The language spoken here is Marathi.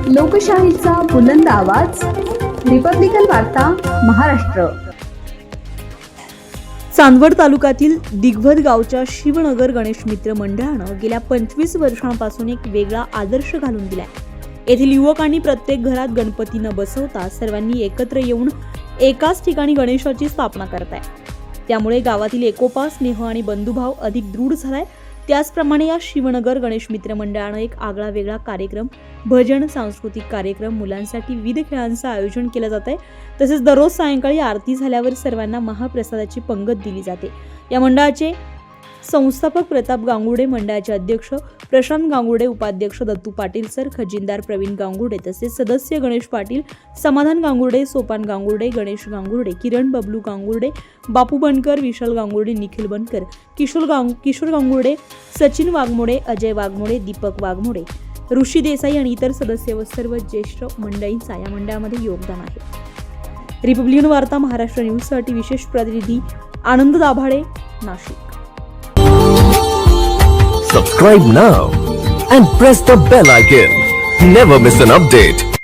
लोकशाहीचा बुलंद आवाज, रिपब्लिकन वार्ता महाराष्ट्र। चांदवड तालुक्यातील दिग्वद गावच्या शिवनगर गणेश मित्र मंडळानं गेल्या 25 वर्षांपासून एक वेगळा आदर्श घालून दिलाय। येथील युवकांनी प्रत्येक घरात गणपती न बसवता सर्वांनी एकत्र येऊन एकाच ठिकाणी गणेशाची स्थापना करताय। त्यामुळे गावातील एकोपा, स्नेह आणि बंधुभाव अधिक दृढ झालाय। त्याचप्रमाणे या शिवनगर गणेश मित्र मंडळानं एक आगळा वेगळा कार्यक्रम, भजन, सांस्कृतिक कार्यक्रम, मुलांसाठी विविध खेळांचं आयोजन केलं जातंय। तसेच दररोज सायंकाळी आरती झाल्यावर सर्वांना महाप्रसादाची पंगत दिली जाते। या मंडळाचे संस्थापक प्रताप गांगुर्डे, मंडळाचे अध्यक्ष प्रशांत गांगुर्डे, उपाध्यक्ष दत्तू पाटील सर, खजिनदार प्रवीण गांगुर्डे, तसेच सदस्य गणेश पाटील, समाधान गांगुर्डे, सोपान गांगुर्डे, गणेश गांगुर्डे, किरण बबलू गांगुर्डे, बापू बनकर, विशाल गांगुर्डे, निखिल बनकर, किशोर गांगुर्डे, सचिन वाघमोडे, अजय वाघमोडे, दीपक वाघमोडे, ऋषी देसाई आणि इतर सदस्य व सर्व ज्येष्ठ मंडळींचा या मंडळामध्ये योगदान आहे। रिपब्लिकन वार्ता महाराष्ट्र न्यूजसाठी विशेष प्रतिनिधी आनंद Dabhade, Nashik. Subscribe now and press the bell icon. Never miss an update.